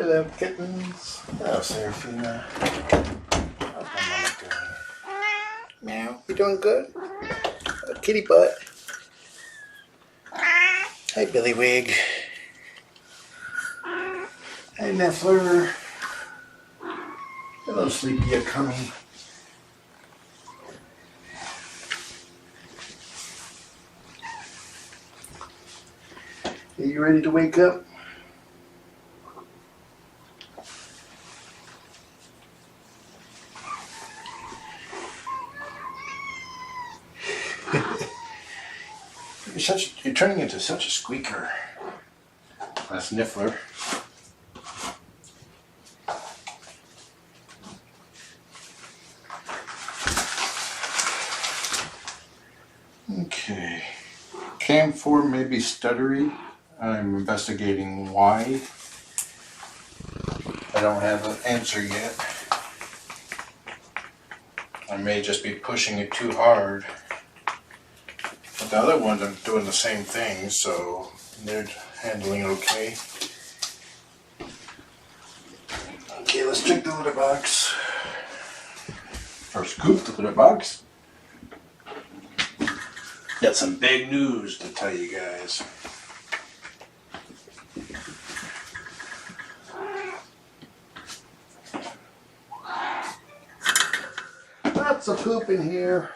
Hello, kittens. Hello, Seraphina. How's my mama doing? Meow. You doing good? Oh, kitty butt. Hi, Billywig. Hi, Niffler. Hello, sleepy Occamy. Are you ready to wake up? You're turning into such a squeaker. That's Niffler. Okay. Cam 4 may be stuttery. I'm investigating why. I don't have an answer yet. I may just be pushing it too hard. But the other ones are doing the same thing, so they're handling it okay. Okay, let's check the litter box. First scoop the litter box. Got some big news to tell you guys. Lots of poop in here.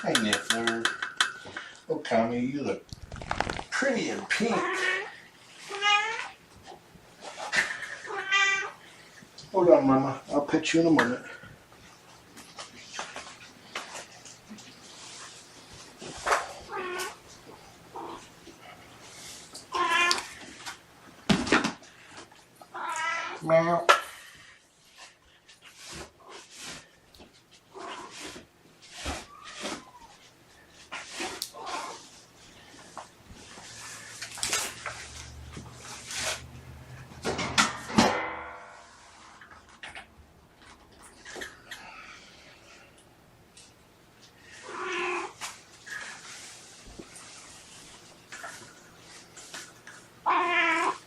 Hey, Niffler. Occamy, you look pretty in pink. Hold on, Mama. I'll pet you in a moment. Meow.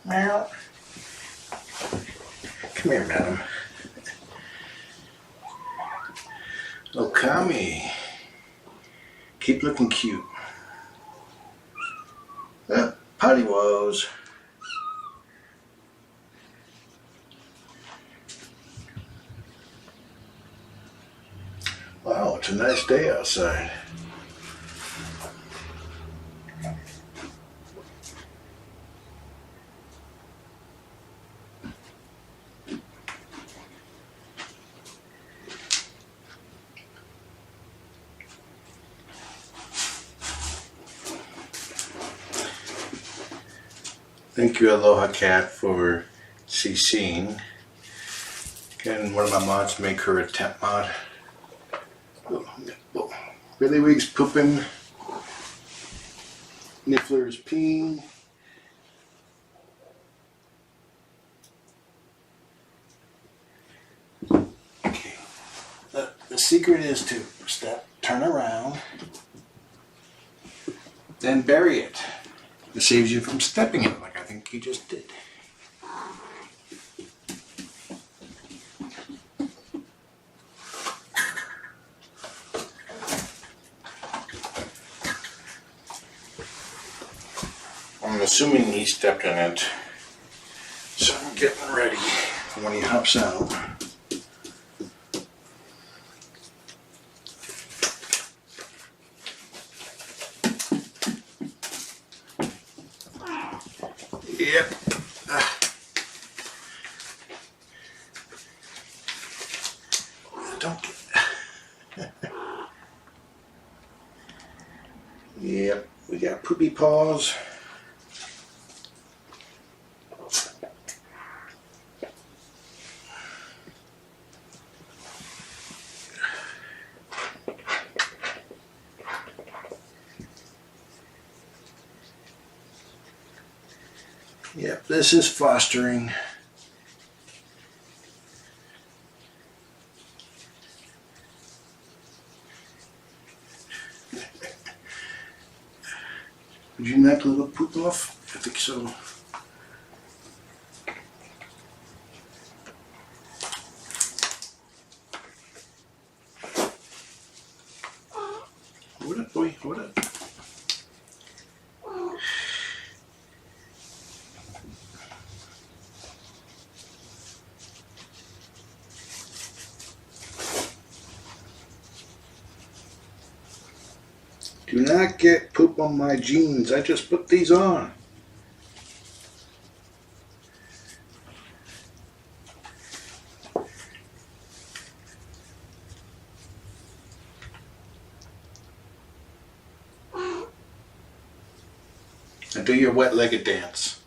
Meow. Come here, madam. Occamy. Keep looking cute. Potty woes. Wow, it's a nice day outside. Thank you, Aloha Cat, for CCing. Can one of my mods make her a temp mod? Oh, Billywig's pooping. Niffler's peeing. Okay. The secret is to turn around, then bury it. It saves you from stepping in it like I think you just did. assuming he stepped in it. So I'm getting ready when he hops out. Yep. Don't get... Yep, we got poopy paws. Yep, this is fostering. Would you knock a little poop off? I think so. Hold up, boy, hold up. Do not get poop on my jeans. I just put these on. And do your wet-legged dance.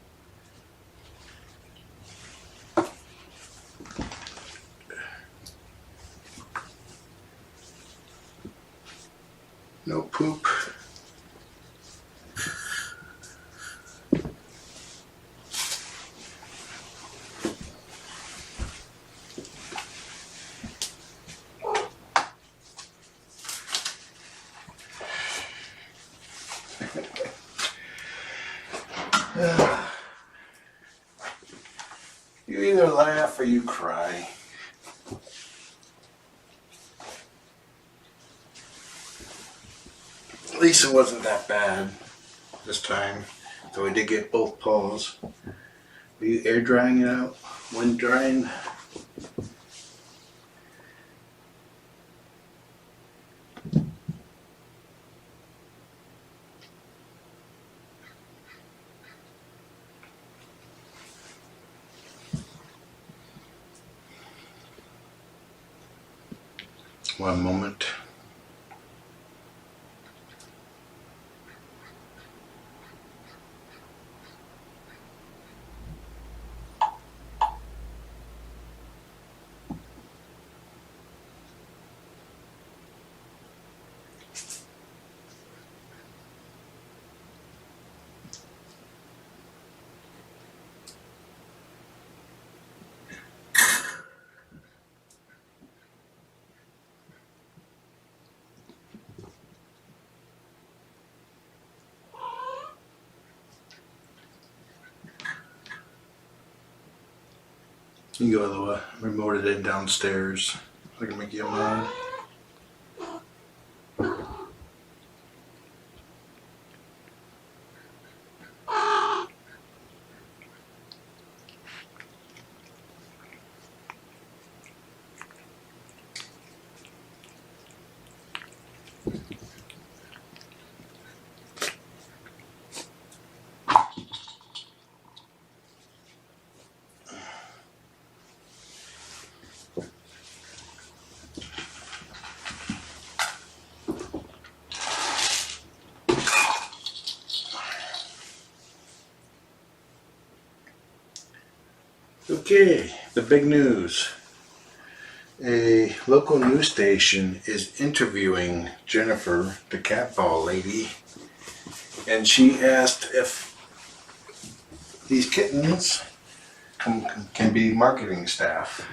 No poop. You either laugh or you cry. At least it wasn't that bad this time, though I did get both paws. Were you air drying it out? Wind drying? One moment. You can go to the remote it in downstairs. I can make you a mine. Okay, the big news. A local news station is interviewing Jennifer, the TheCatBall Lady, and she asked if these kittens can be marketing staff.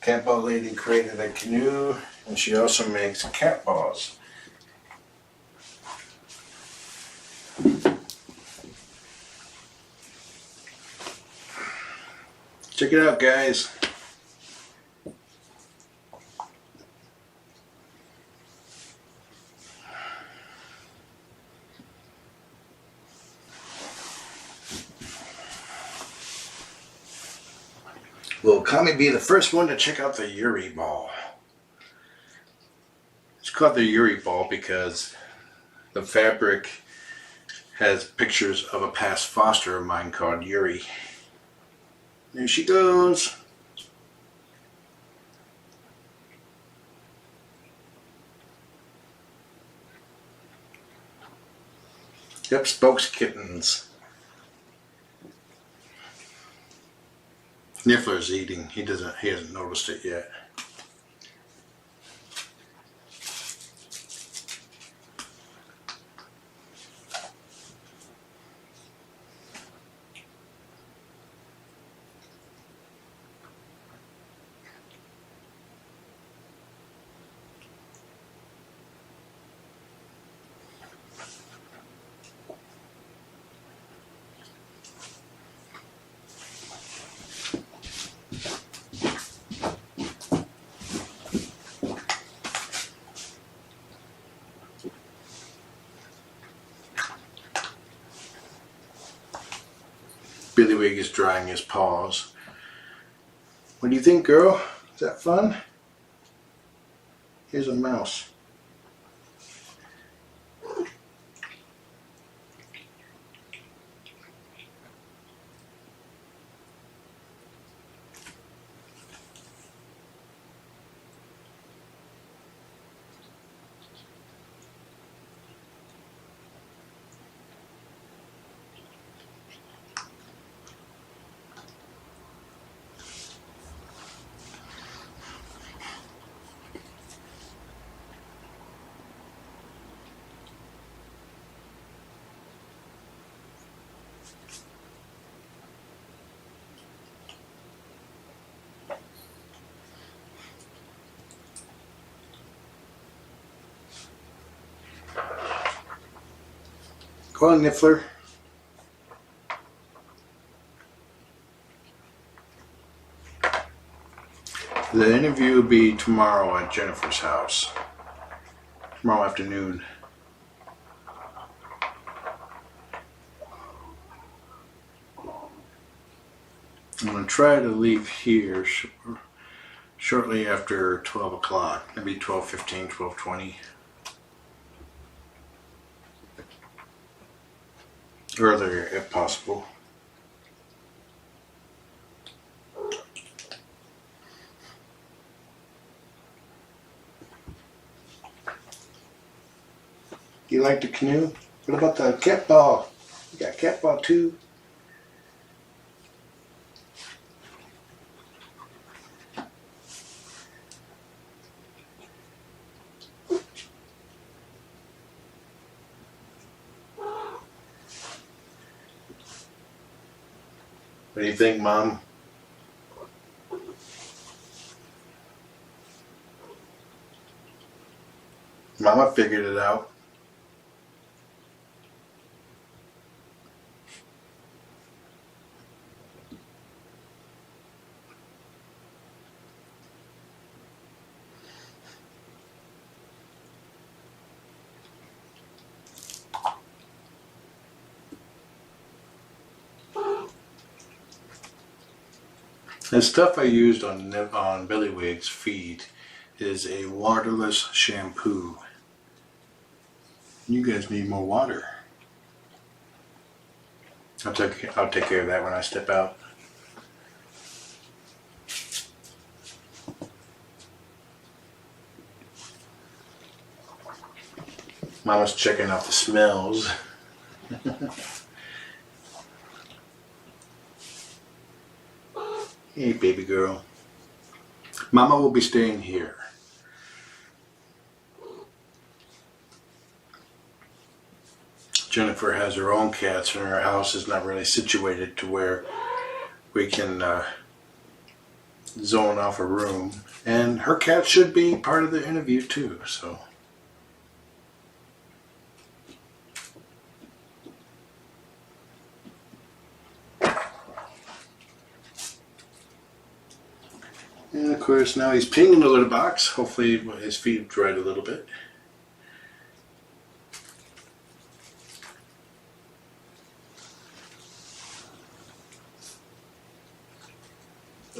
TheCatBall Lady created a canoe, and she also makes cat balls. Check it out, guys. Will Occamy be the first one to check out the Yuri ball? It's called the Yuri ball because the fabric has pictures of a past foster of mine called Yuri. There she goes. Yep, spokes kittens. Niffler's eating. He hasn't noticed it yet. Billywig is drying his paws. What do you think, girl? Is that fun? Here's a mouse. Go on, Niffler. The interview will be tomorrow at Jennifer's house. Tomorrow afternoon. I'm going to try to leave here shortly after 12 o'clock. Maybe 12:15, 12:20. Earlier if possible. You like the canoe? What about the cat ball? You got cat ball too? What do you think, Mom? Mama figured it out. The stuff I used on Billywig's feed is a waterless shampoo. You guys need more water. I'll take care of that when I step out. Mama's checking out the smells. Hey, baby girl. Mama will be staying here. Jennifer has her own cats and her house is not really situated to where we can zone off a room. And her cat should be part of the interview too, so. And of course now he's peeing in the litter box. Hopefully his feet have dried a little bit.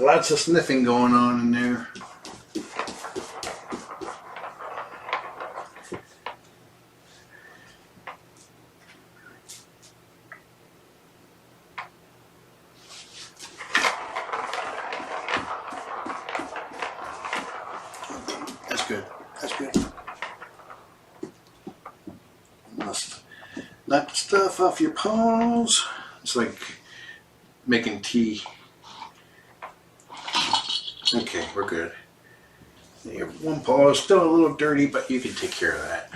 Lots of sniffing going on in there. That's good. That's good. Must knock the stuff off your paws. It's like making tea. Okay, we're good. Your one paw is still a little dirty, but you can take care of that.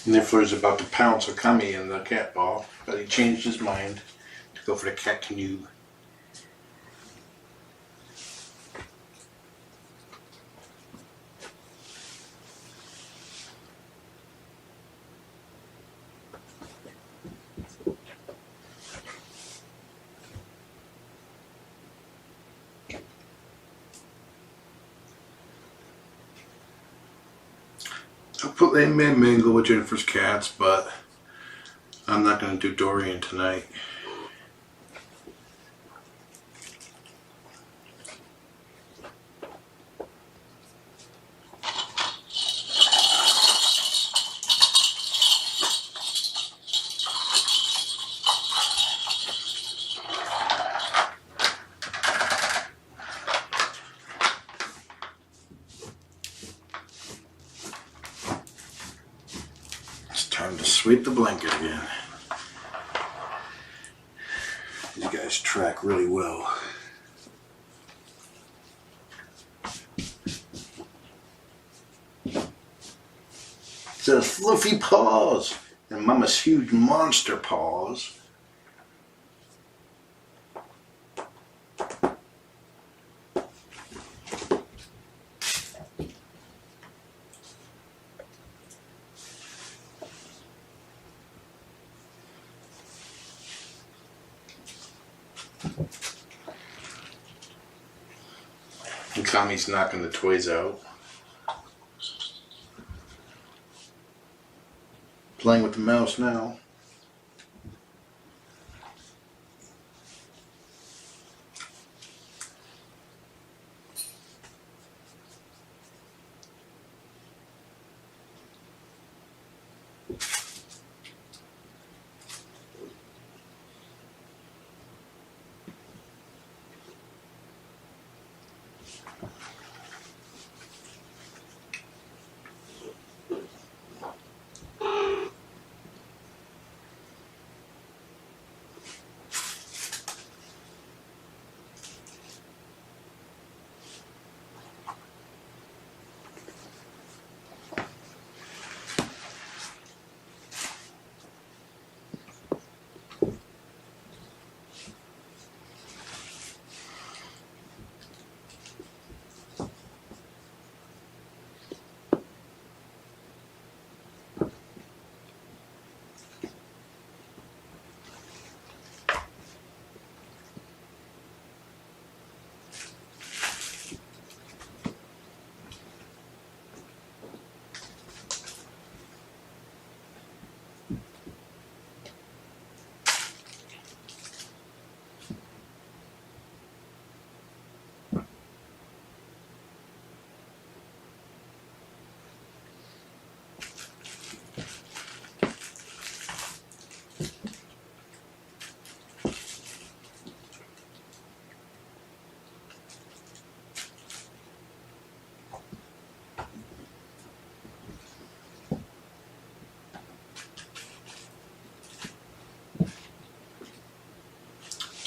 Niffler's about to pounce Occamy in the cat ball, but he changed his mind to go for the cat canoe. They may mingle with Jennifer's cats, but I'm not going to do Dorian tonight. Time to sweep the blanket again. These guys track really well. It says fluffy paws and Mama's huge monster paws. Occamy's knocking the toys out. Playing with the mouse now.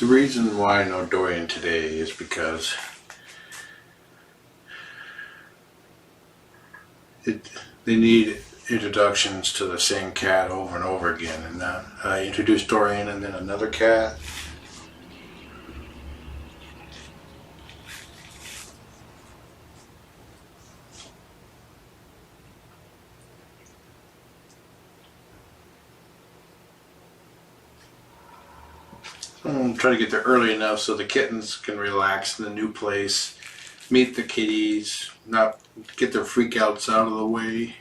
The reason why no Dorian today is because they need introductions to the same cat over and over again, and I introduced Dorian and then another cat. I'm trying to get there early enough so the kittens can relax in the new place, meet the kitties, not get their freakouts out of the way.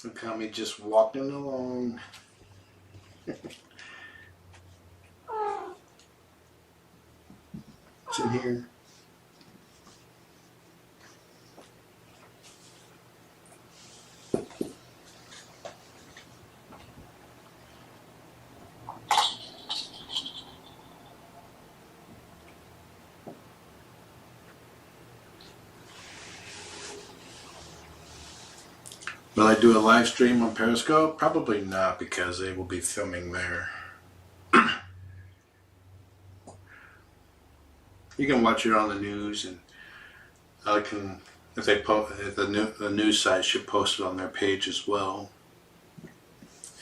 Occamy just walking along. It's in here. Will I do a live stream on Periscope? Probably not, because they will be filming there. You can watch it on the news, and I can, if they post, the news site should post it on their page as well.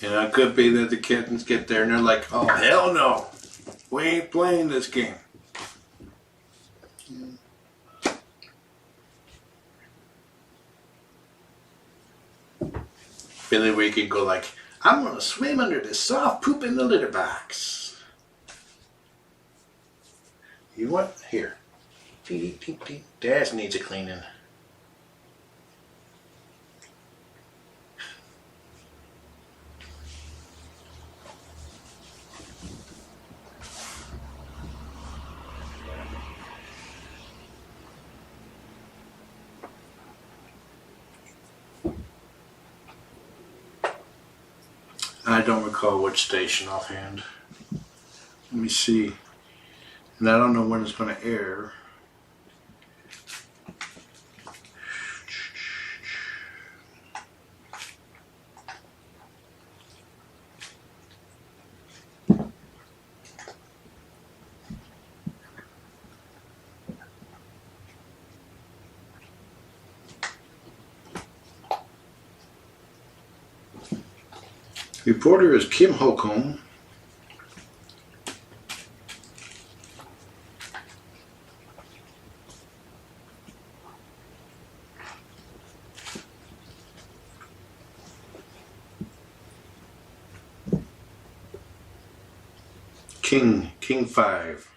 And it could be that the kittens get there and they're like, "Oh hell no, we ain't playing this game." Billywig can go like, "I'm gonna swim under this soft poop in the litter box." You know what? Here. Dad needs a cleaning. I don't recall which station offhand. Let me see. And I don't know when it's going to air. Reporter is Kim Holcomb. King 5.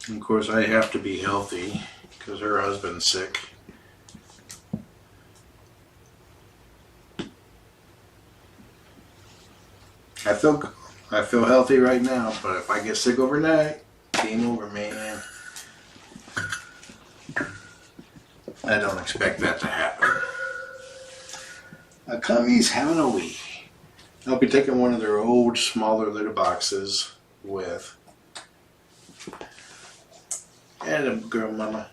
And of course I have to be healthy because her husband's sick. I feel healthy right now, but if I get sick overnight, game over, man. I don't expect that to happen. Occamy's having a wee. I'll be taking one of their old, smaller litter boxes with. And a girl mama.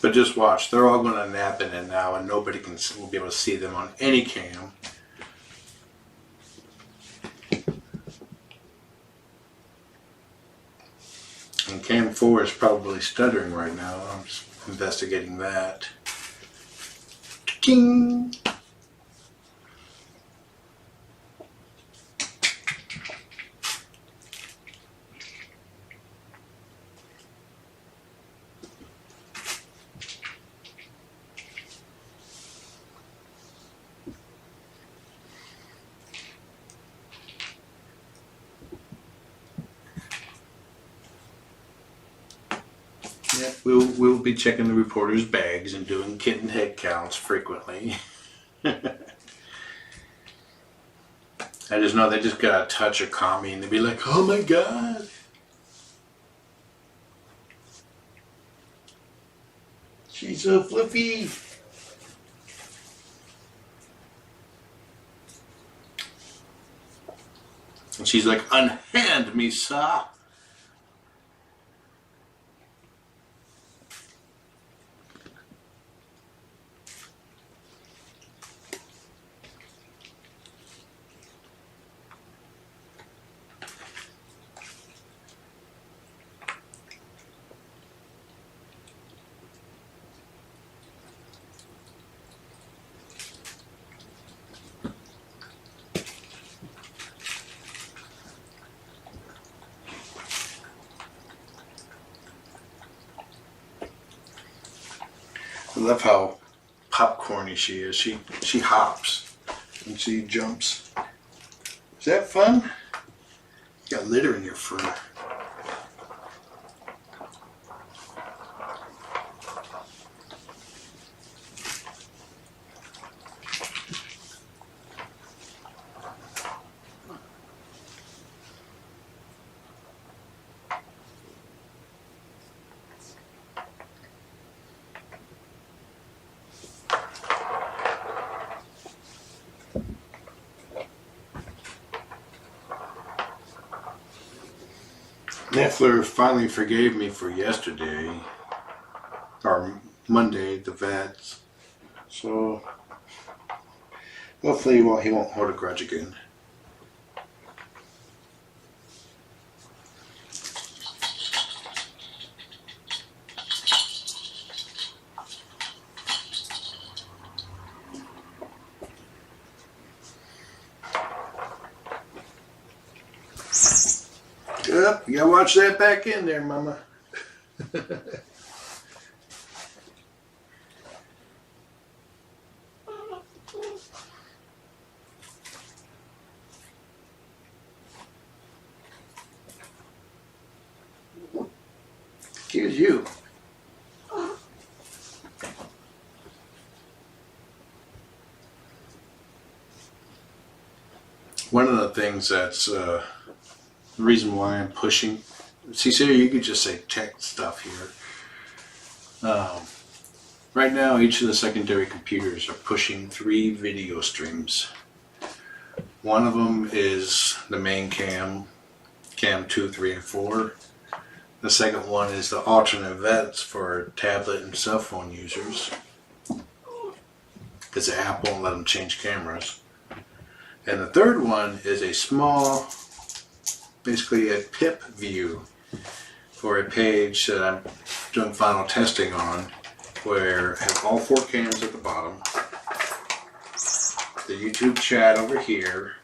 But just watch, they're all going to nap in it now, and nobody will be able to see them on any cam. And cam 4 is probably stuttering right now. I'm just investigating that. Ding! We'll be checking the reporters' bags and doing kitten head counts frequently. I just know they just gotta touch Occamy and they'd be like, oh my god. She's so fluffy. And she's like, unhand me, sir. I love how popcorny she is. She hops and she jumps. Is that fun? You got litter in your fur. Niffler finally forgave me for yesterday, or Monday, the vets. So hopefully he won't hold a grudge again. Yep, you gotta watch that back in there, Mama. Excuse you. One of the things that's the reason why I'm pushing. See, Sarah, you could just say tech stuff here. Right now, each of the secondary computers are pushing 3 video streams. One of them is the main cam 2, 3, and 4. The second one is the alternate vets for tablet and cell phone users, because the app won't let them change cameras. And the third one is a small, basically a pip view for a page that I'm doing final testing on, where I have all 4 cams at the bottom, the YouTube chat over here,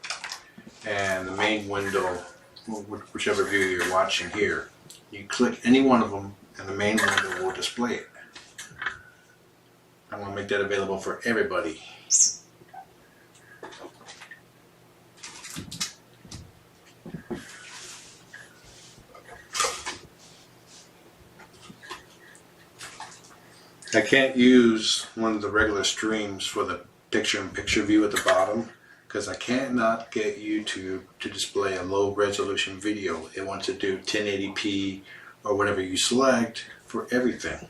and the main window, whichever view you're watching here. You click any one of them and the main window will display it. I want to make that available for everybody. I can't use one of the regular streams for the picture-in-picture view at the bottom because I cannot get YouTube to display a low-resolution video. It wants to do 1080p or whatever you select for everything.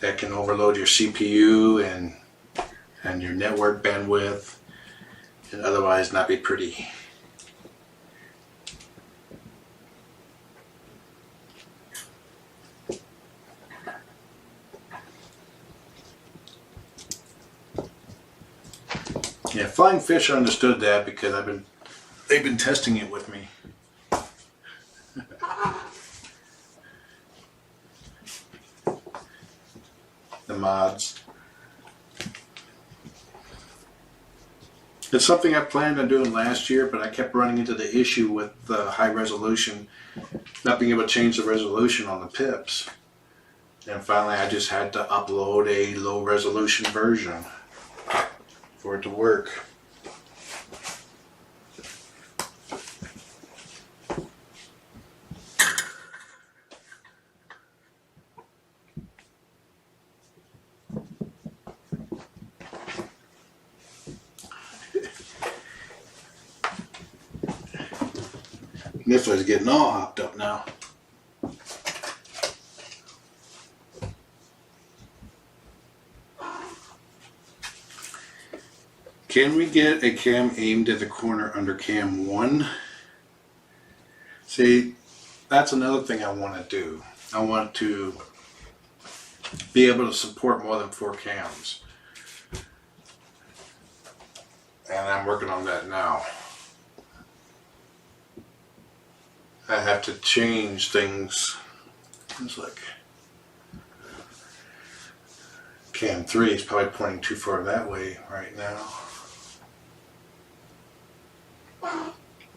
That can overload your CPU and your network bandwidth and otherwise not be pretty. Yeah, Flying Fish understood that because they've been testing it with me. The mods. It's something I planned on doing last year, but I kept running into the issue with the high resolution, not being able to change the resolution on the pips. And finally I just had to upload a low resolution version for it to work. Niffler's getting all hopped up now. Can we get a cam aimed at the corner under cam 1? See, that's another thing I want to do. I want to be able to support more than 4 cams. And I'm working on that now. I have to change things. It's like cam 3 is probably pointing too far that way right now.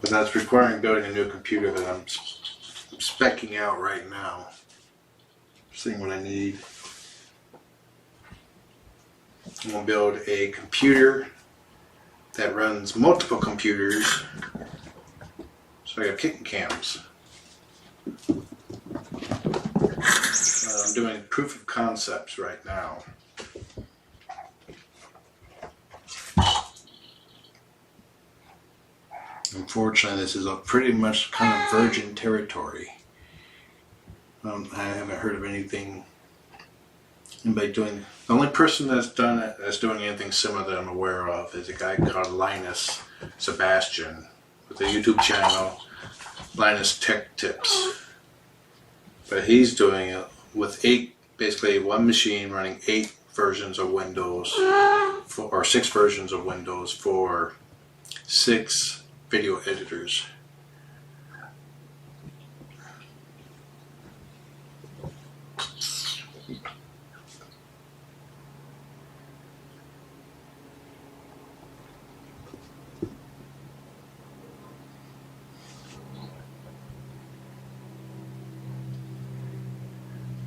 But that's requiring building a new computer that I'm speccing out right now. Seeing what I need. I'm going to build a computer that runs multiple computers. So I got kitten cams. I'm doing proof of concepts right now. Unfortunately, this is a pretty much kind of virgin territory. I haven't heard of anybody doing. The only person that's done it, that's doing anything similar that I'm aware of, is a guy called Linus Sebastian with a YouTube channel, Linus Tech Tips. But he's doing it with basically one machine running 8 versions of Windows, or 6 versions of Windows for 6 video editors.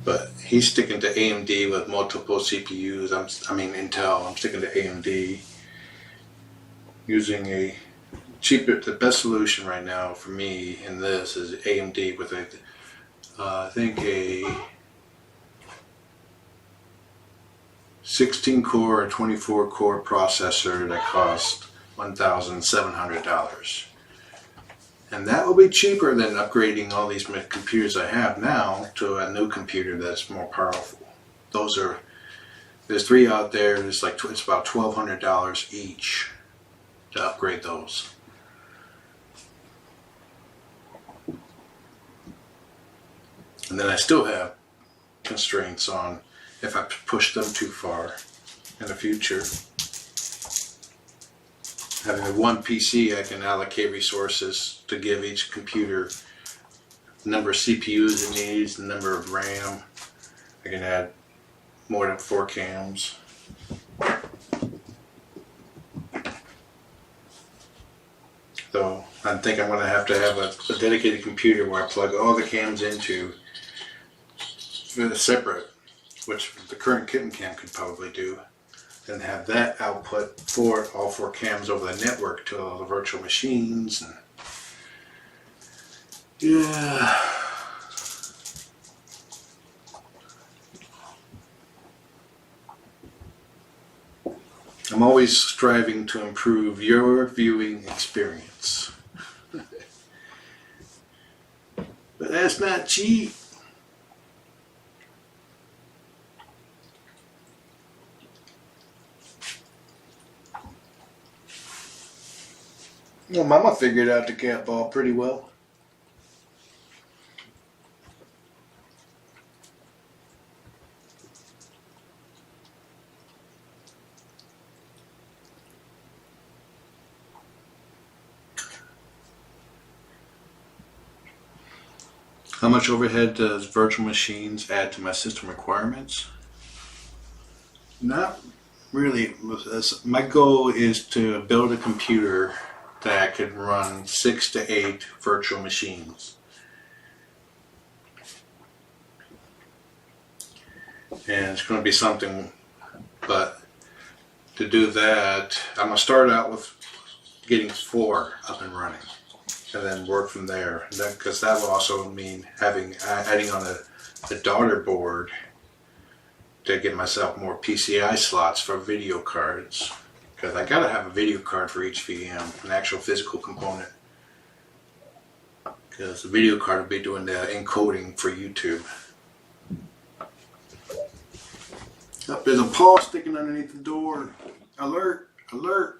But he's sticking to AMD with multiple CPUs. Intel. I'm sticking to AMD. Using a cheaper, the best solution right now for me in this is AMD with I think a 16 core or 24 core processor that costs $1,700. And that will be cheaper than upgrading all these computers I have now to a new computer that's more powerful. There's 3 out there. It's about $1,200 each to upgrade those. And then I still have constraints on if I push them too far in the future. Having one PC, I can allocate resources to give each computer the number of CPUs it needs, the number of RAM. I can add more than 4 cams. So I think I'm going to have a dedicated computer where I plug all the cams into for the separate, which the current kitten cam could probably do. And have that output for all 4 cams over the network to all the virtual machines. And yeah. I'm always striving to improve your viewing experience. But that's not cheap. Well, Mama figured out the cat ball pretty well. How much overhead does virtual machines add to my system requirements? Not really. My goal is to build a computer that could run 6 to 8 virtual machines. And it's going to be something, but to do that, I'm going to start out with getting 4 up and running, and then work from there. Because that will also mean adding on a daughter board to get myself more PCI slots for video cards. Because I gotta have a video card for each VM, an actual physical component. because the video card will be doing the encoding for YouTube. Oh, there's a paw sticking underneath the door. Alert! Alert!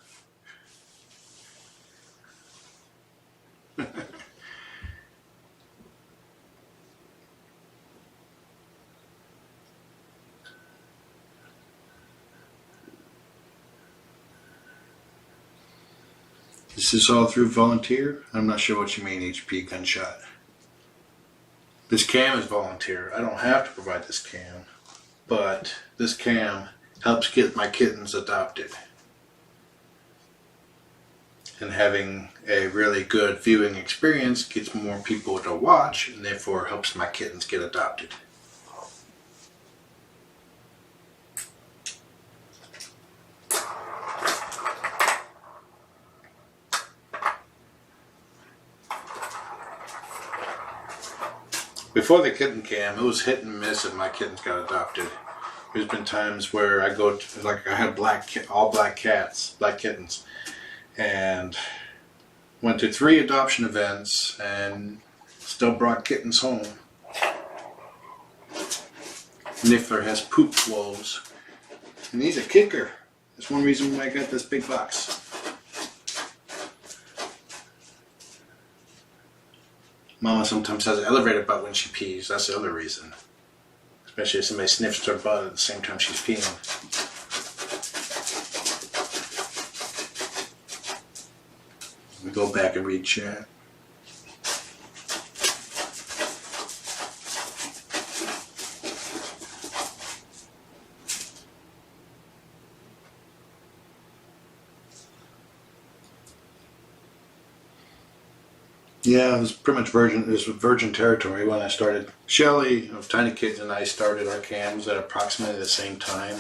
Is this all through volunteer? I'm not sure what you mean, HP gunshot. This cam is volunteer. I don't have to provide this cam, but this cam helps get my kittens adopted. And having a really good viewing experience gets more people to watch, and therefore helps my kittens get adopted. Before the kitten cam, it was hit and miss if my kittens got adopted. There's been times where I go to, like I had all black kittens, and went to 3 adoption events and still brought kittens home. Niffler has poop woes, and he's a kicker. That's one reason why I got this big box. Mama sometimes has an elevator butt when she pees. That's the other reason. Especially if somebody sniffs her butt at the same time she's peeing. We go back and read chat. Yeah, it was pretty much virgin territory when I started. Shelly of Tiny Kids and I started our cams at approximately the same time.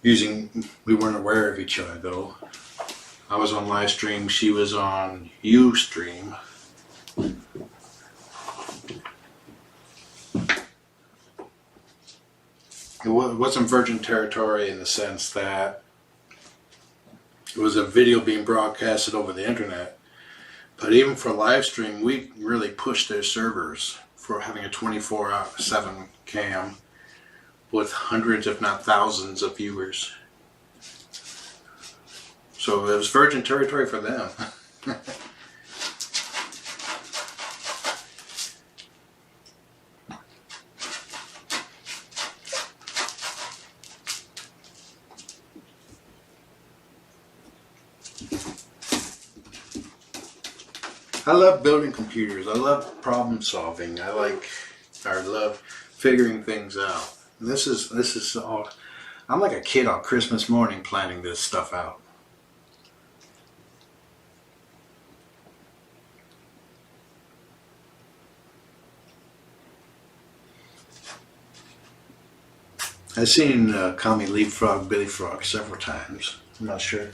We weren't aware of each other though. I was on live stream, she was on Ustream. It wasn't virgin territory in the sense that it was a video being broadcasted over the internet. But even for live stream, we really pushed their servers for having a 24/7 cam with hundreds, if not thousands, of viewers. So it was virgin territory for them. I love building computers. I love problem solving. I love figuring things out. And this is all. I'm like a kid on Christmas morning planning this stuff out. I've seen Occamy leapfrog Billy Frog several times. I'm not sure.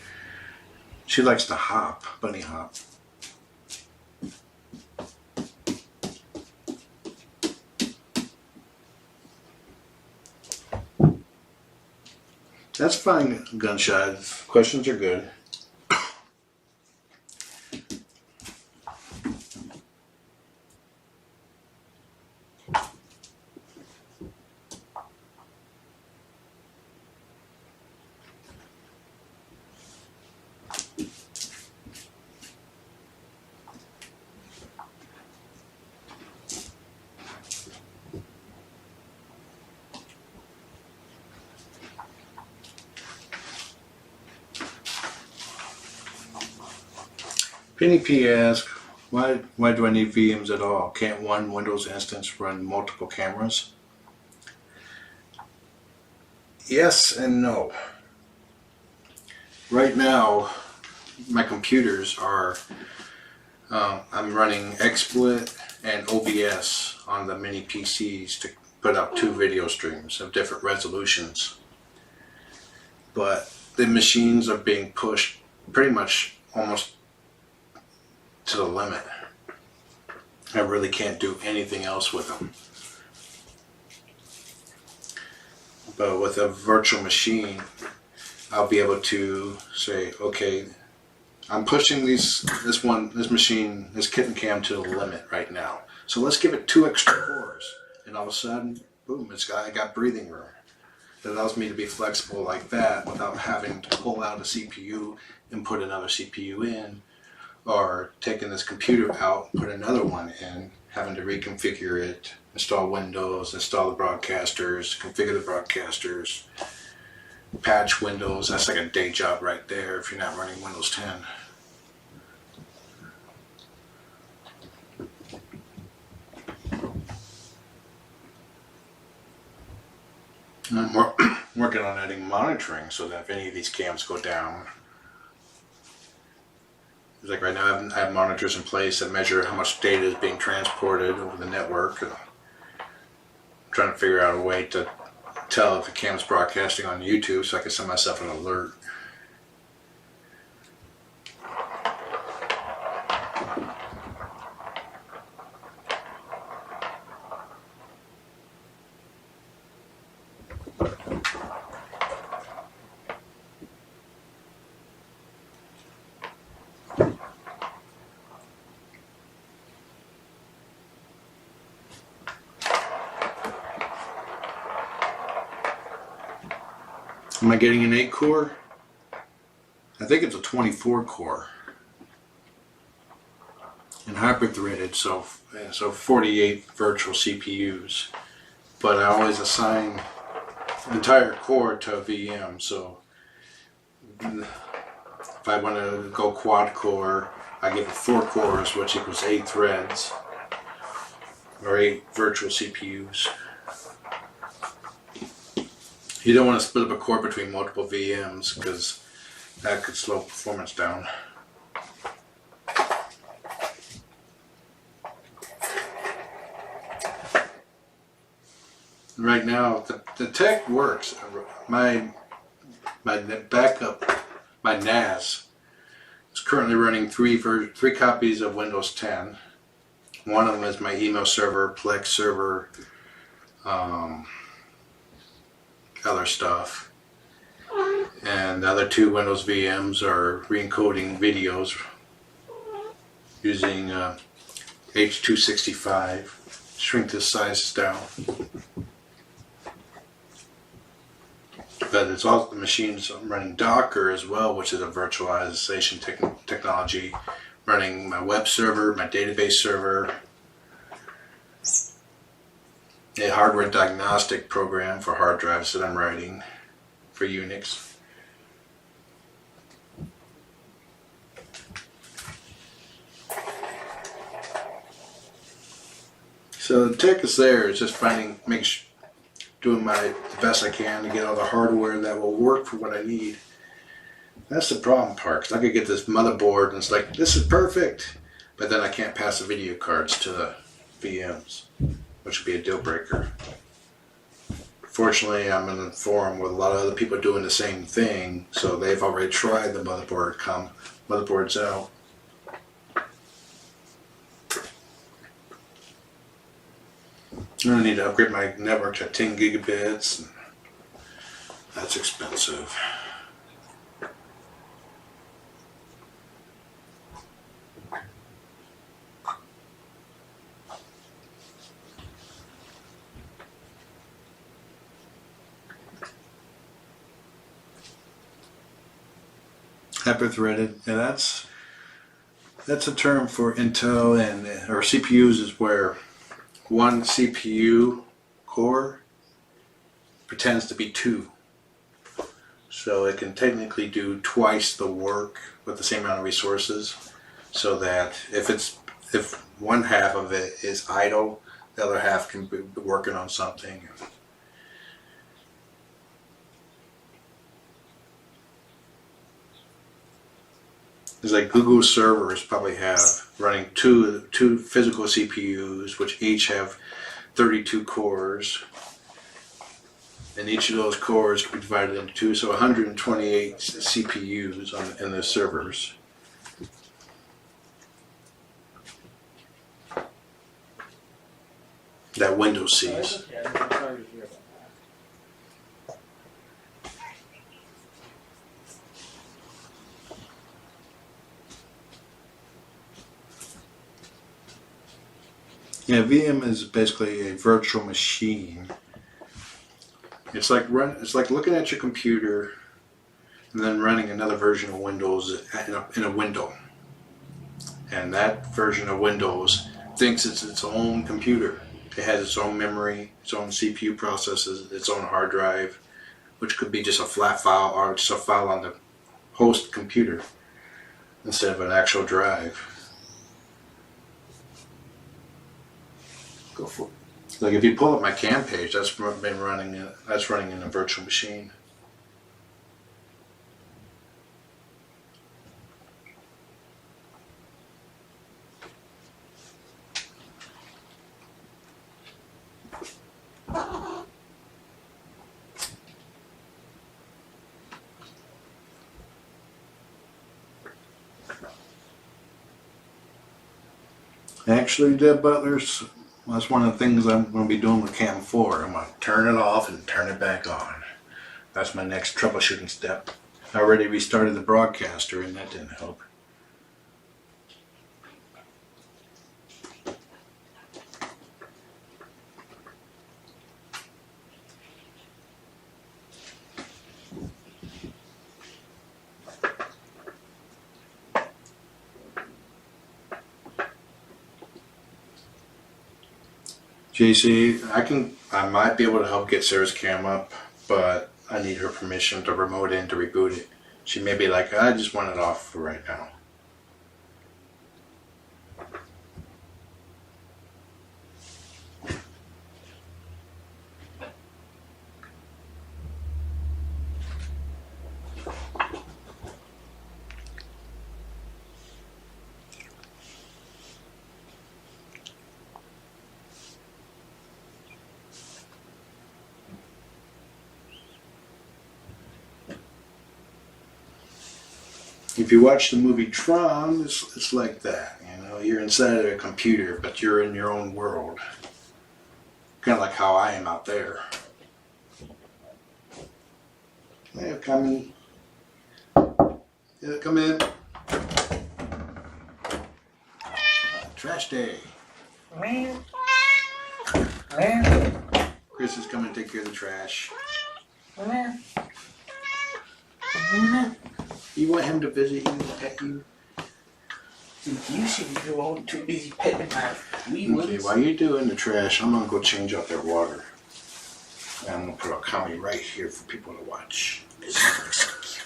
She likes to hop, bunny hop. That's fine, Gunshot. Questions are good. Penny P asks, why do I need VMs at all? Can't one Windows instance run multiple cameras? Yes and no. Right now, my computers are, I'm running XSplit and OBS on the mini PCs to put up 2 video streams of different resolutions. But the machines are being pushed pretty much almost to the limit. I really can't do anything else with them. But with a virtual machine, I'll be able to say, okay, I'm pushing this kitten cam to the limit right now. So let's give it 2 extra cores, and all of a sudden, boom! I got breathing room. It allows me to be flexible like that without having to pull out a CPU and put another CPU in, or taking this computer out, put another one in, having to reconfigure it, install Windows, install the broadcasters, configure the broadcasters, patch Windows. That's like a day job right there if you're not running Windows 10. And I'm working on adding monitoring so that if any of these cams go down, like right now I have monitors in place that measure how much data is being transported over the network. And I'm trying to figure out a way to tell if the cam's broadcasting on YouTube so I can send myself an alert. Am I getting an 8 core? I think it's a 24 core. And hyper-threaded, so 48 virtual CPUs. But I always assign the entire core to a VM, so if I want to go quad core, I give it 4 cores, which equals 8 threads, or 8 virtual CPUs. You don't want to split up a core between multiple VMs because that could slow performance down. Right now, the tech works. My backup, my NAS, is currently running three copies of Windows 10. One of them is my email server, Plex server, other stuff. And the other 2 Windows VMs are re-encoding videos using H.265. Shrink the sizes down. But it's also the machines running Docker as well, which is a virtualization technology, running my web server, my database server, a hardware diagnostic program for hard drives that I'm writing for Unix. So the tech is there. It's just doing the best I can to get all the hardware that will work for what I need. That's the problem part, because I could get this motherboard and it's like, this is perfect, but then I can't pass the video cards to the VMs, which would be a deal breaker. Fortunately, I'm in a forum with a lot of other people doing the same thing, so they've already tried the motherboards out. I'm going to need to upgrade my network to 10 gigabits. And that's expensive. Hyper-threaded, and that's a term for Intel or CPUs, is where one CPU core pretends to be 2. So it can technically do twice the work with the same amount of resources, so that if one half of it is idle, the other half can be working on something. It's like Google servers probably have running two physical CPUs, which each have 32 cores. And each of those cores can be divided into 2, so 128 CPUs in the servers. That Windows sees. Yeah, VM is basically a virtual machine. It's like looking at your computer and then running another version of Windows in a window. And that version of Windows thinks it's its own computer. It has its own memory, its own CPU processes, its own hard drive, which could be just a flat file or just a file on the host computer instead of an actual drive. Go for it. Like if you pull up my cam page, that's running in a virtual machine. Actually, Deb Butler's, that's one of the things I'm going to be doing with Cam 4. I'm going to turn it off and turn it back on. That's my next troubleshooting step. I already restarted the broadcaster and that didn't help. JC, I might be able to help get Sarah's cam up, but I need her permission to remote in to reboot it. She may be like, I just want it off for right now. If you watch the movie Tron, it's like that. You know, you're inside of a computer, but you're in your own world. Kind of like how I am out there. Hey, Occamy. Yeah, come in. Trash day. Chris is coming to take care of the trash. You want him to visit you and pet you? You should be too busy petting my wee ones. Okay, while you're doing the trash, I'm going to go change out their water. And I'm going to put Occamy right here for people to watch. This looks so cute.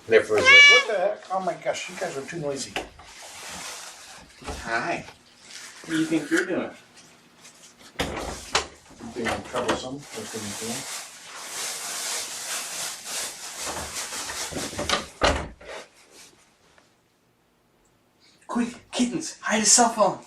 Niffler is like, what the heck? Oh my gosh, you guys are too noisy. Hi. What do you think you're doing? Being troublesome. What's going on? Quick, kittens, hide his cell phone.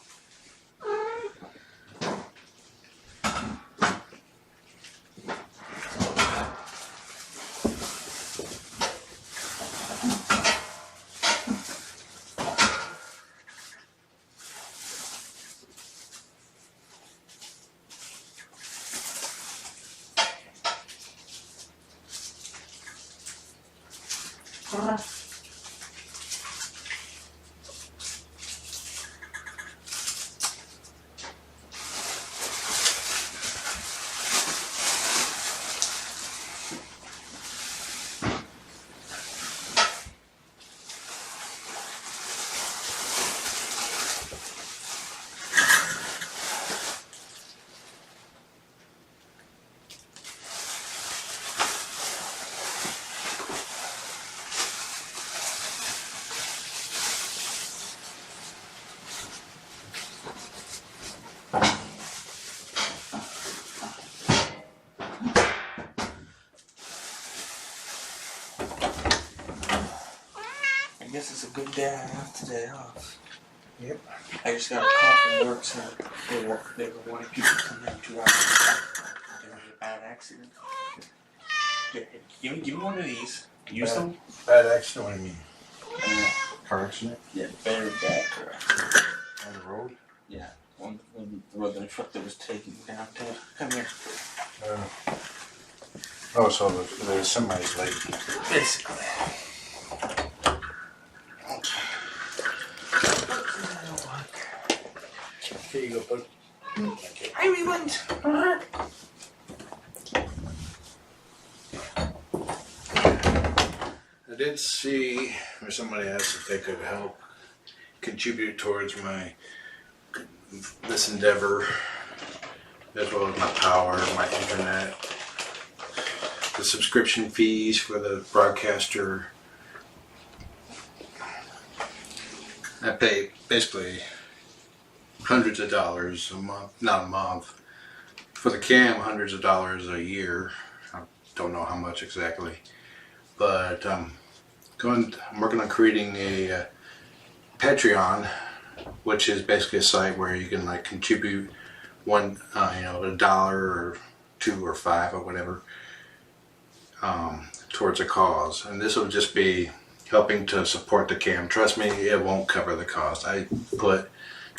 I guess it's a good day I have today off. Yep. I just got a call from work saying they were wanting people to come in 2 hours ago. There was a bad accident. Here, give me one of these. Use them. Bad accident, what do you mean? Car accident? Yeah, very bad car accident. On the road? Yeah, one the truck that was taking me downtown. Come here. Oh, so the semi's late. Basically. Here you go, bud. Hi, everyone. I did see where somebody asked if they could help contribute towards this endeavor, as well as my power, my internet, the subscription fees for the broadcaster. I pay basically hundreds of dollars a month, not a month. For the cam, hundreds of dollars a year. I don't know how much exactly, but I'm working on creating a Patreon, which is basically a site where you can like contribute $1, $1 or $2 or $5 or whatever, towards a cause. And this will just be helping to support the cam. Trust me, it won't cover the cost. I put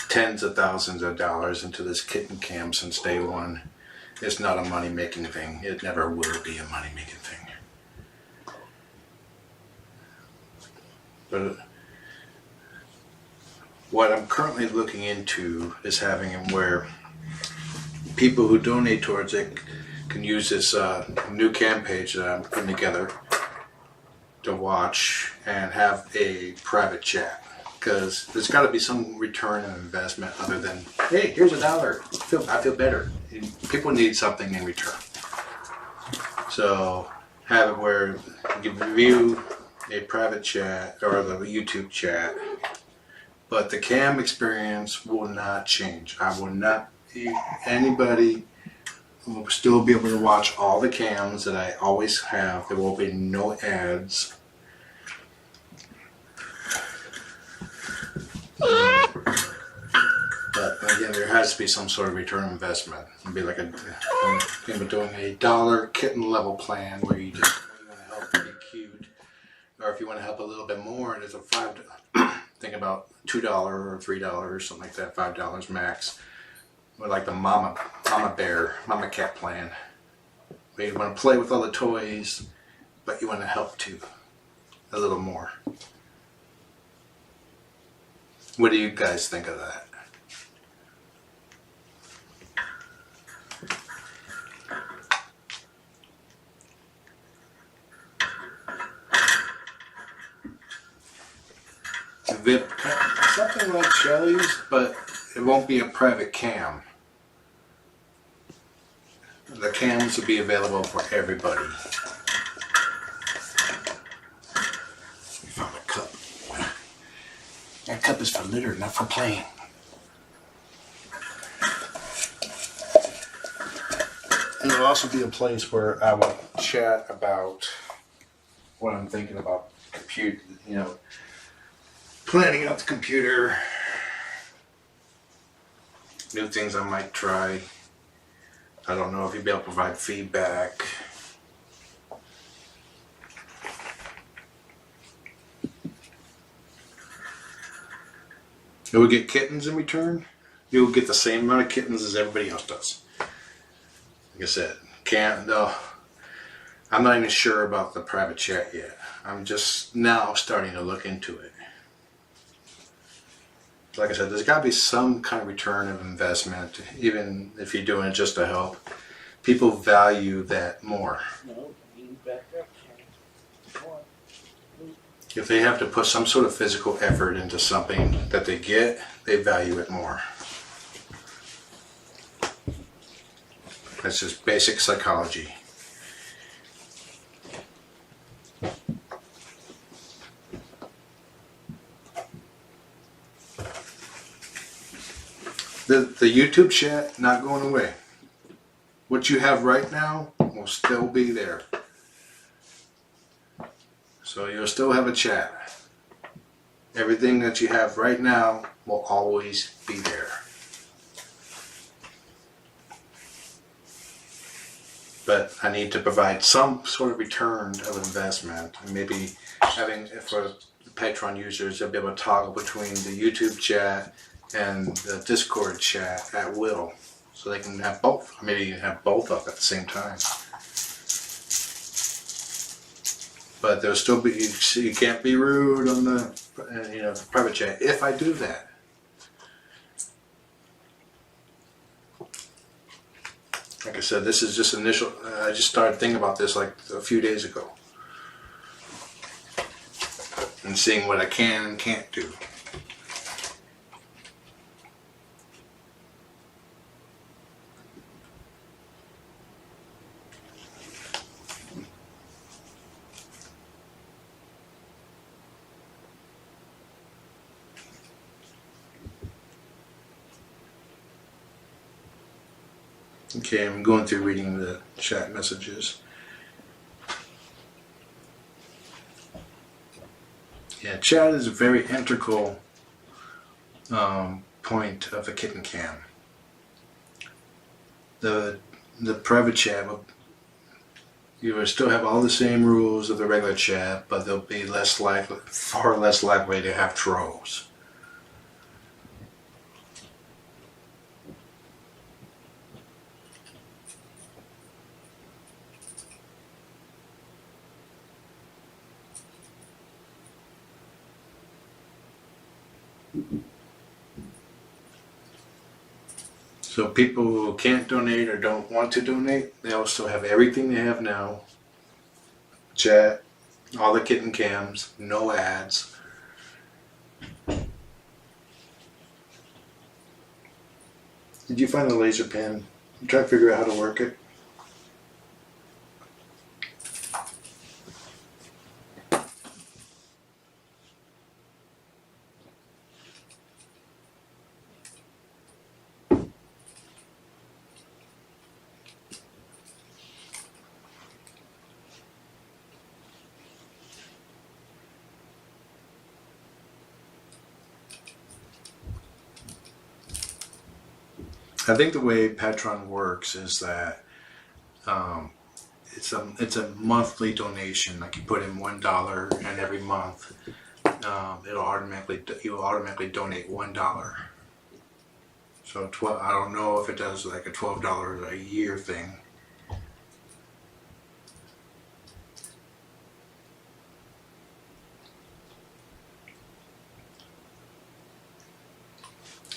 tens of thousands of dollars into this kitten cam since day one. It's not a money-making thing. It never will be a money-making thing. But what I'm currently looking into is having it where people who donate towards it can use this new cam page that I'm putting together to watch and have a private chat. Because there's got to be some return on investment other than, hey, here's $1. I feel better. People need something in return. So have it where you can view a private chat or the YouTube chat, but the cam experience will not change. Anybody will still be able to watch all the cams that I always have. There will be no ads. But again, there has to be some sort of return on investment. It'd be like I'm doing a $1 kitten level plan where you just want to help be cute, or if you want to help a little bit more, there's a think about $2 or $3, something like that, $5 max. Or like the mama cat plan, where you want to play with all the toys, but you want to help too, a little more. What do you guys think of that? Something like Shelly's, but it won't be a private cam. The cams will be available for everybody. We found a cup. That cup is for litter, not for playing. And it'll also be a place where I will chat about what I'm thinking about planning out the computer, new things I might try. I don't know if you'll be able to provide feedback. You'll get kittens in return. You'll get the same amount of kittens as everybody else does. Like I said, I'm not even sure about the private chat yet. I'm just now starting to look into it. Like I said, there's got to be some kind of return of investment, even if you're doing it just to help. People value that more. If they have to put some sort of physical effort into something that they get, they value it more. That's just basic psychology. The YouTube chat not going away. What you have right now will still be there. So you'll still have a chat. Everything that you have right now will always be there. But I need to provide some sort of return of investment. And maybe having, for Patreon users, they'll be able to toggle between the YouTube chat and the Discord chat at will. so they can have both. Or maybe you can have both up at the same time. But there'll still be, you can't be rude on the private chat if I do that. Like I said, this is just initial. I just started thinking about this like a few days ago, and seeing what I can and can't do. Okay, I'm going through reading the chat messages. Yeah, chat is a very integral point of the kitten cam. The private chat, you will still have all the same rules of the regular chat, but they'll be far less likely to have trolls. So people who can't donate or don't want to donate, they also have everything they have now. Chat, all the kitten cams, no ads. Did you find the laser pen? I'm trying to figure out how to work it. I think the way Patreon works is that it's a monthly donation. Like you put in $1, and every month you'll automatically donate $1. So I don't know if it does like a $12 a year thing.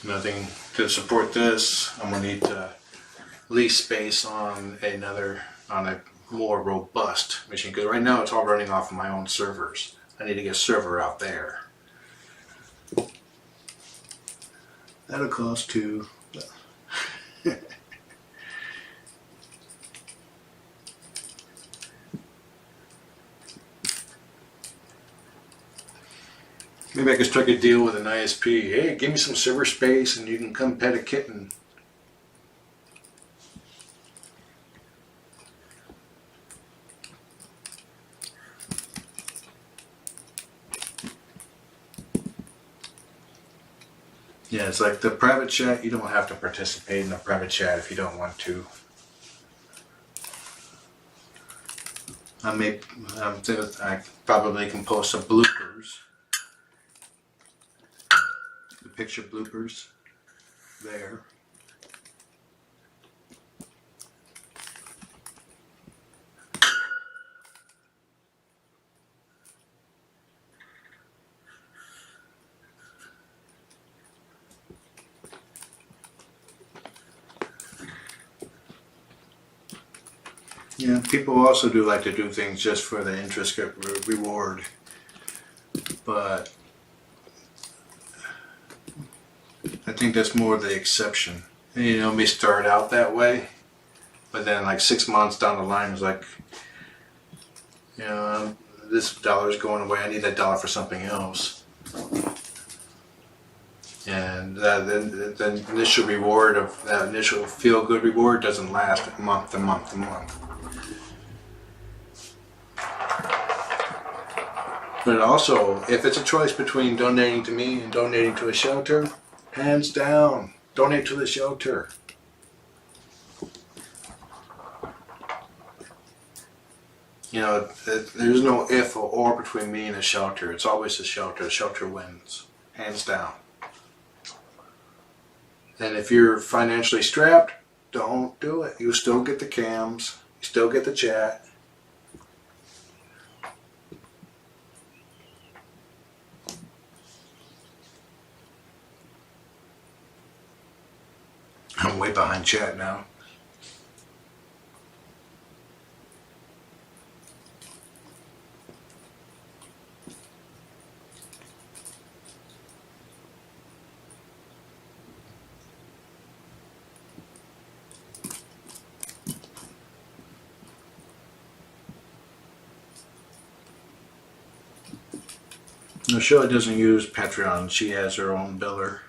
Nothing to support this. I'm gonna need to lease space on a more robust machine, because right now it's all running off of my own servers. I need to get a server out there. That'll cost too. Maybe I could strike a deal with an ISP. Hey, give me some server space and you can come pet a kitten. Yeah, it's like the private chat. You don't have to participate in the private chat if you don't want to. I probably can post some bloopers. The picture bloopers there. Yeah, people also do like to do things just for the interest reward, but I think that's more the exception. And, you know, may start out that way, but then like 6 months down the line, it's like, you know, this dollar is going away. I need that dollar for something else. And the initial reward of that initial feel-good reward doesn't last month to month to month. But also, if it's a choice between donating to me and donating to a shelter, hands down, donate to the shelter. You know, there's no if or between me and a shelter. It's always the shelter. The shelter wins, hands down. And if you're financially strapped, Don't do it. You still get the cams. You still get the chat. I'm way behind chat now. No, Shelley doesn't use Patreon. She has her own biller.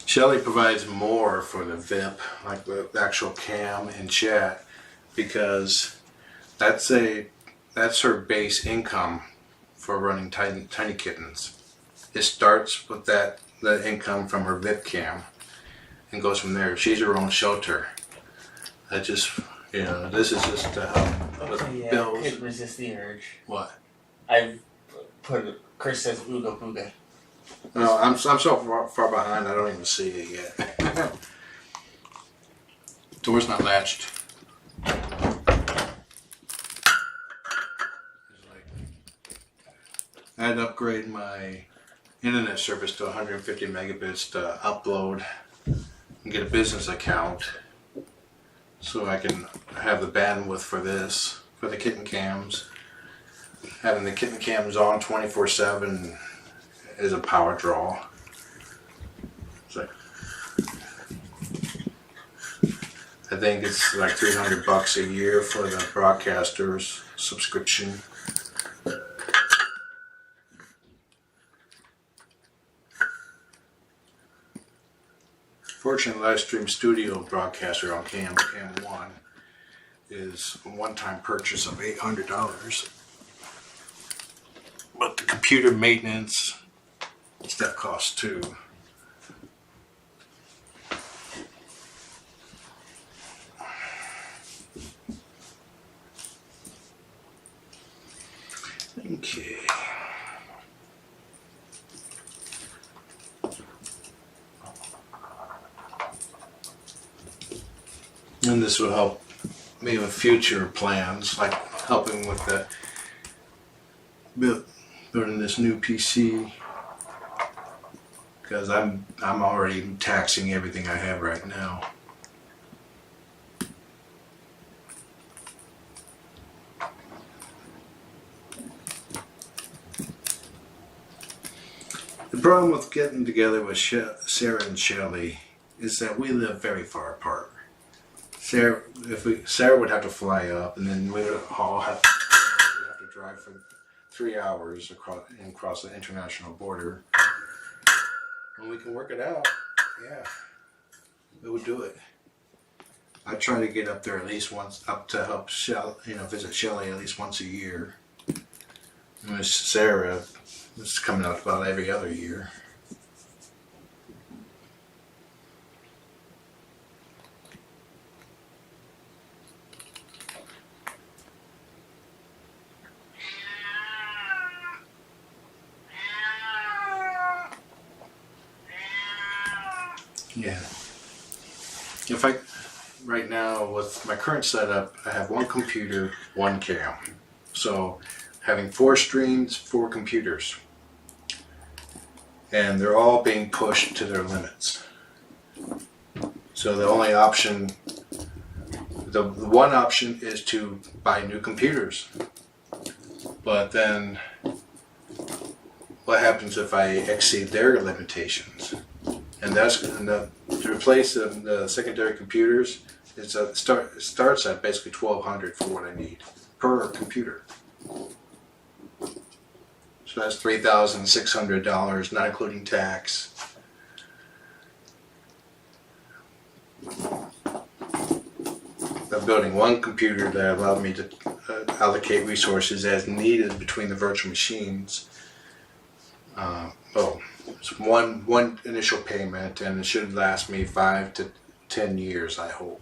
Shelley provides more for the VIP, like the actual cam and chat, because that's her base income for running tiny kittens. It starts with the income from her VIP cam and goes from there. She's her own shelter. This is just to help with bills. Couldn't resist the urge. What? I've put Chris says Ooga Booga. No, I'm so far behind I don't even see it yet. Door's not latched. I had to upgrade my internet service to 150 megabits to upload and get a business account so I can have the bandwidth for this, for the kitten cams. Having the kitten cams on 24/7 is a power draw. So I think it's like $300 a year for the broadcaster's subscription. Fortunately, Livestream Studio broadcaster on Cam 1 is a one-time purchase of $800. But the computer maintenance stuff costs too. Okay. And this will help me with future plans, like helping with the building this new PC, because I'm already taxing everything I have right now. The problem with getting together with Sarah and Shelley is that we live very far apart. Sarah would have to fly up, and then we would all have to drive for 3 hours across the international border. When we can work it out, yeah, we would do it. I try to get up there at least once, up to help visit Shelley at least once a year. And with Sarah, it's coming out about every other year. Yeah. Right now with my current setup, I have one computer, one cam. So having 4 streams, 4 computers. And they're all being pushed to their limits. So the only option, the one option is to buy new computers. But then what happens if I exceed their limitations? And to replace the secondary computers, it starts at basically $1,200 for what I need per computer. So that's $3,600, not including tax. I'm building one computer that allowed me to allocate resources as needed between the virtual machines. It's one initial payment, and it should last me 5 to 10 years, I hope.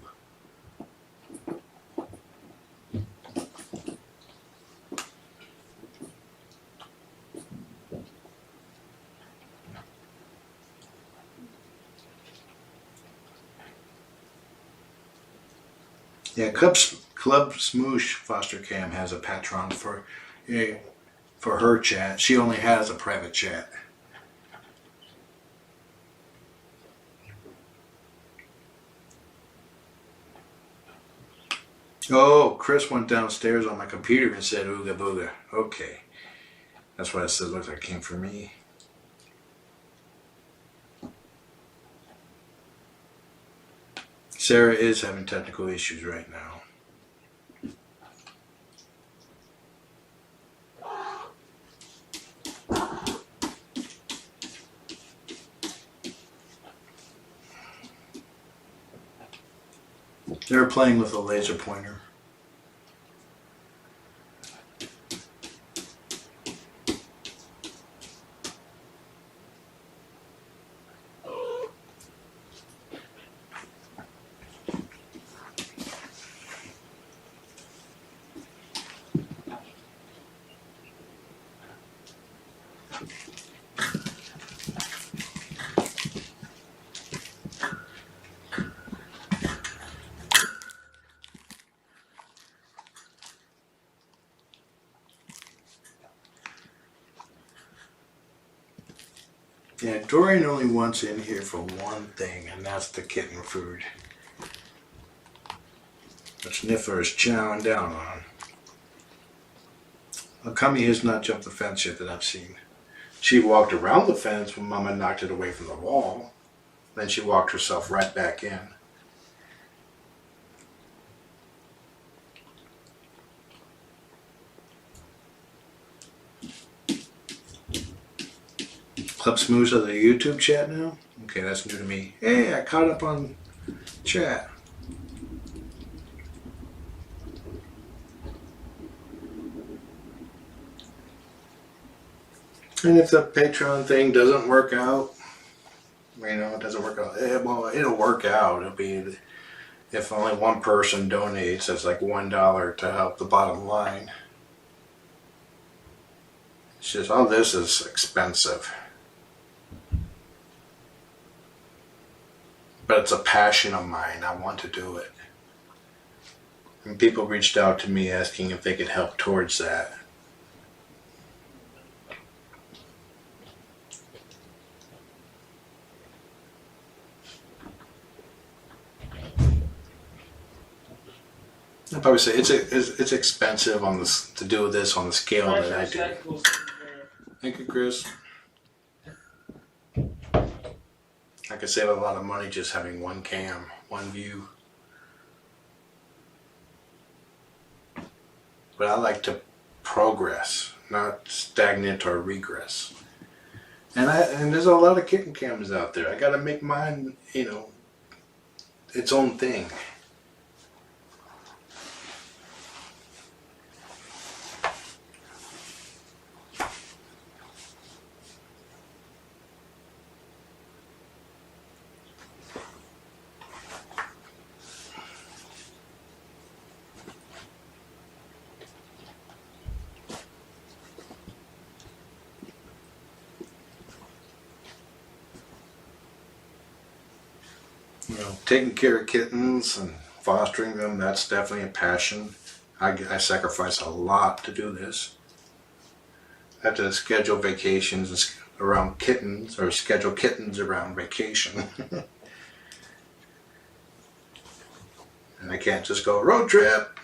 Yeah, Club Smoosh Foster Cam has a Patreon for her chat. She only has a private chat. Oh, Chris went downstairs on my computer and said ooga booga. Okay. That's why I said looks like it came from me. Sarah is having technical issues right now. They're playing with a laser pointer. Yeah, Dorian only wants in here for one thing, and that's the kitten food, which Niffler is chowing down on. Occamy has not jumped the fence yet that I've seen. She walked around the fence when Mama knocked it away from the wall. Then she walked herself right back in. Club Smooth of the YouTube chat now? Okay, that's new to me. Hey, I caught up on chat. And if the Patreon thing doesn't work out, it doesn't work out. Well, it'll work out. It'll be if only one person donates. That's like $1 to help the bottom line. It's just all this is expensive. But it's a passion of mine. I want to do it. And people reached out to me asking if they could help towards that. I'd probably say it's expensive on this to do this on the scale that I do. Thank you, Chris. I could save a lot of money just having one cam, one view. But I like to progress, not stagnate or regress. And there's a lot of kitten cams out there. I gotta make mine, its own thing. Taking care of kittens and fostering them, that's definitely a passion. I sacrifice a lot to do this. I have to schedule vacations around kittens, or schedule kittens around vacation. And I can't just go road trip.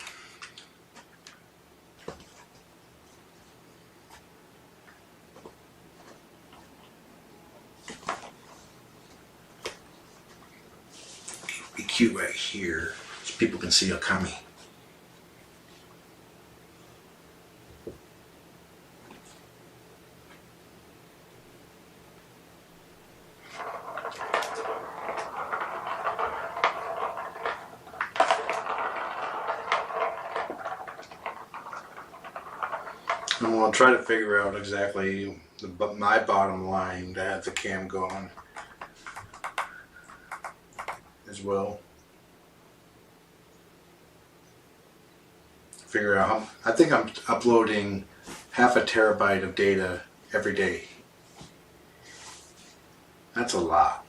Cute right here so people can see Occamy. And we'll try to figure out exactly my bottom line to have the cam going as well. Figure out how, I think I'm uploading 0.5 terabyte of data every day. That's a lot.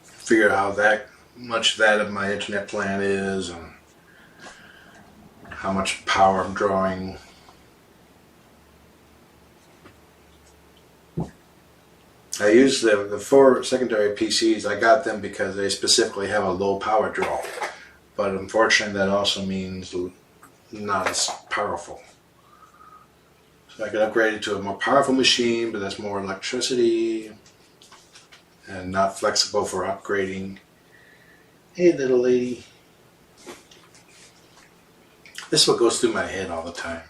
Figure out how much that of my internet plan is and how much power I'm drawing. I use the 4 secondary PCs. I got them because they specifically have a low power draw. But unfortunately that also means not as powerful. So I could upgrade it to a more powerful machine, but that's more electricity and not flexible for upgrading. Hey little lady. This is what goes through my head all the time.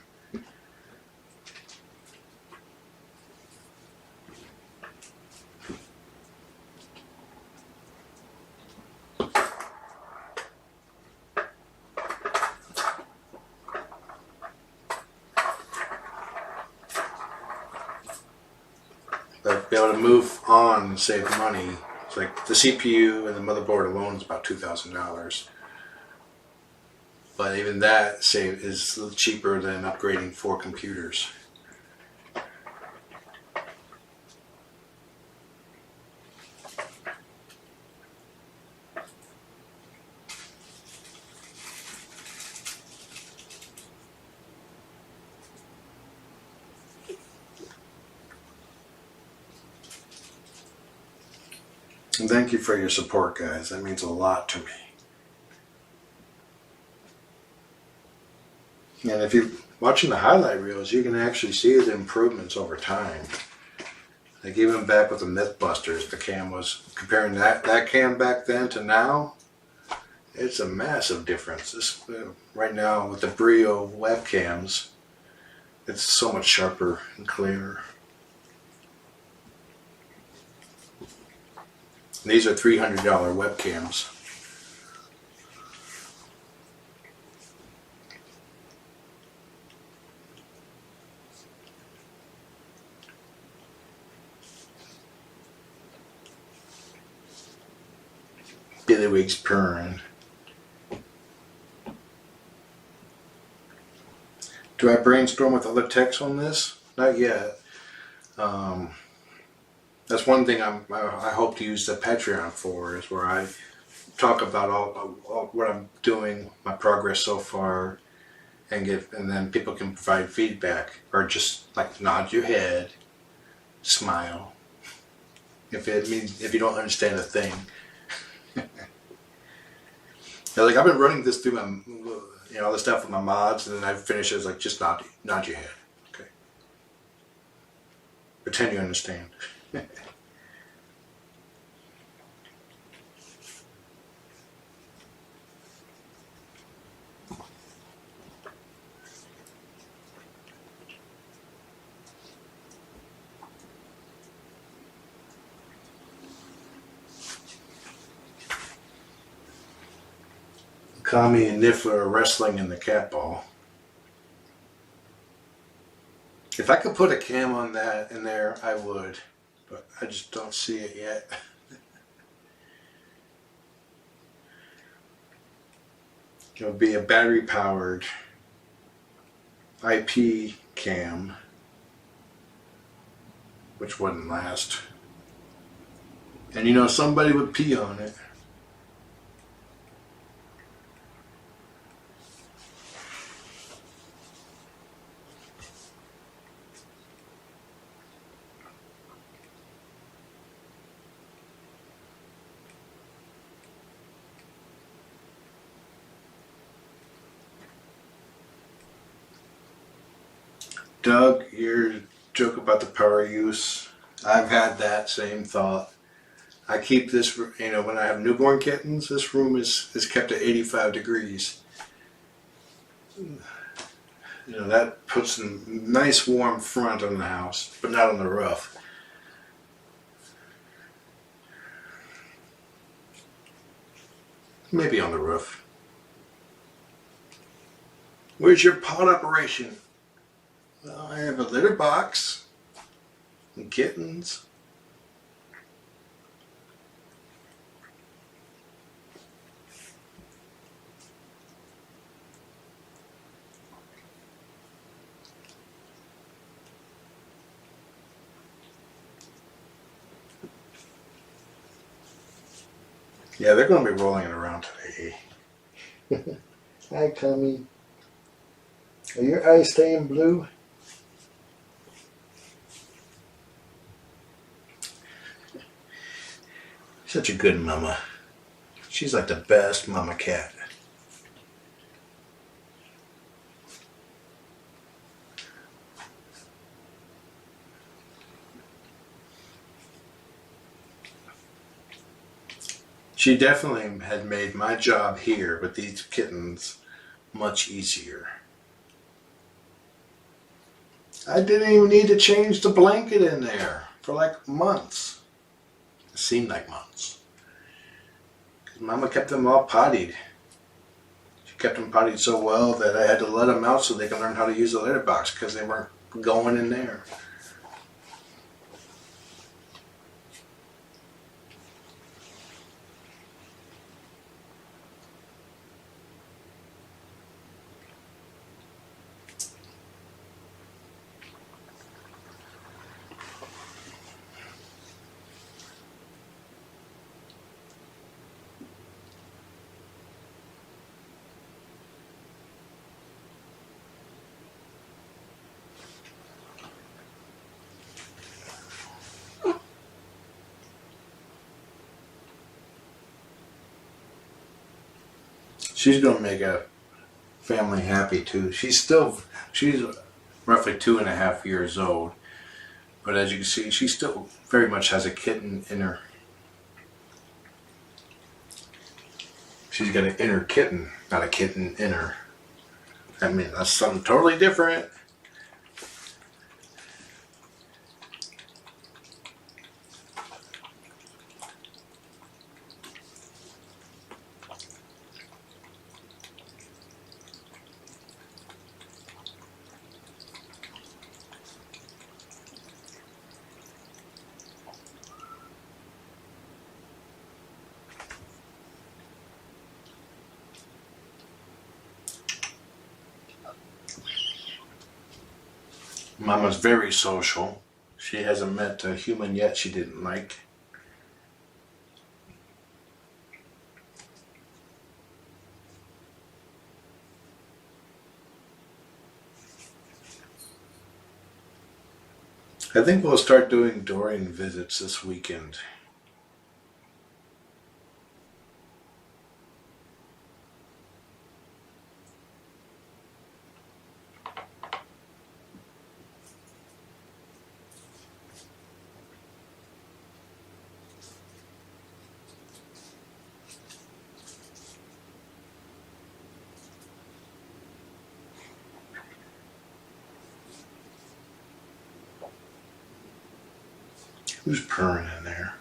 But be able to move on and save money. It's like the CPU and the motherboard alone is about $2,000. But even that is a little cheaper than upgrading 4 computers. And thank you for your support, guys. That means a lot to me. And if you're watching the highlight reels, you can actually see the improvements over time. Like even back with the Mythbusters, the cam was, comparing that cam back then to now, it's a massive difference. Right now with the Brio webcams, it's so much sharper and clearer. These are $300 webcams. Billywig's purring. Do I brainstorm with other techs on this? Not yet. That's one thing I hope to use the Patreon for, is where I talk about all what I'm doing, my progress so far, and then people can provide feedback or just like nod your head, smile. If you don't understand a thing. Like I've been running this through my, all the stuff with my mods, and then I finish it as like just nod your head, okay? Pretend you understand. Occamy and Niffler are wrestling in the cat ball. If I could put a cam on that in there, I would, but I just don't see it yet. It would be a battery-powered IP cam, which wouldn't last. And somebody would pee on it. Doug, your joke about the power use, I've had that same thought. I keep this, when I have newborn kittens, this room is kept at 85 degrees. That puts a nice warm front on the house, but not on the roof. Maybe on the roof. Where's your pod operation? Well, I have a litter box and kittens. Yeah, they're going to be rolling it around today. Hi, Occamy. Are your eyes staying blue? Such a good mama. She's like the best mama cat. She definitely had made my job here with these kittens much easier. I didn't even need to change the blanket in there for like months. It seemed like months. Because Mama kept them all pottied. She kept them pottied so well that I had to let them out so they could learn how to use the litter box because they weren't going in there. She's going to make a family happy too. She's roughly 2.5 years old. But as you can see, she still very much has a kitten in her. She's got an inner kitten, not a kitten in her. I mean, that's something totally different. Mama's very social. She hasn't met a human yet she didn't like. I think we'll start doing Dorian visits this weekend. Who's purring in there?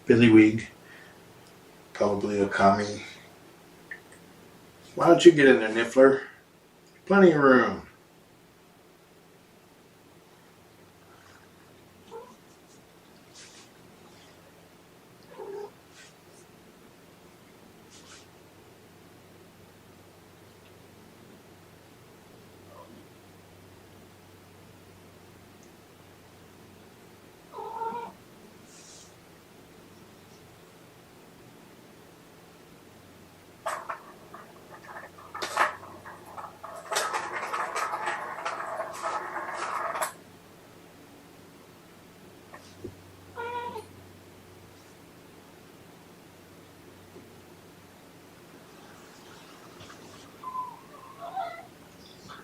Billywig. Probably Occamy. Why don't you get in there, Niffler? Plenty of room.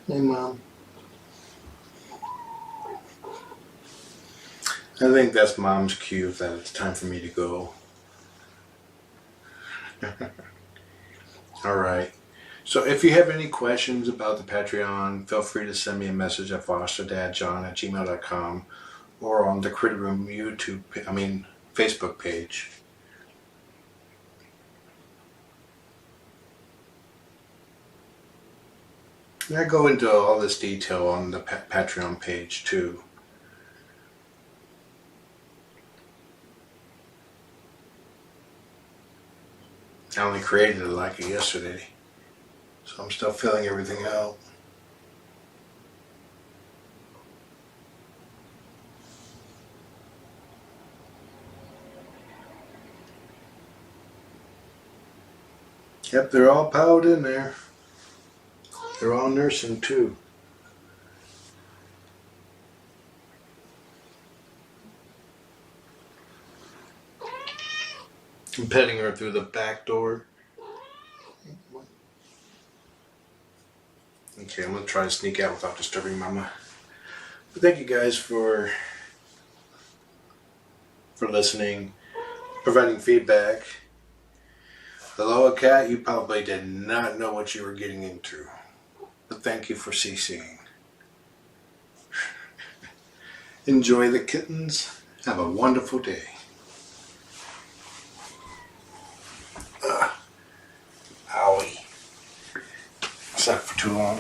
Hey, Mom. I think that's Mom's cue that it's time for me to go. Alright. So if you have any questions about the Patreon, feel free to send me a message at fosterdadjohn@gmail.com or on the Critter Room Facebook page. And I go into all this detail on the Patreon page too. I only created it like it yesterday, so I'm still filling everything out. Yep, they're all piled in there. They're all nursing too. I'm petting her through the back door. Okay, I'm going to try to sneak out without disturbing Mama. But thank you guys for listening, providing feedback. Hello, a cat, you probably did not know what you were getting into. But thank you for CCing. Enjoy the kittens. Have a wonderful day. Owie. Sat for too long.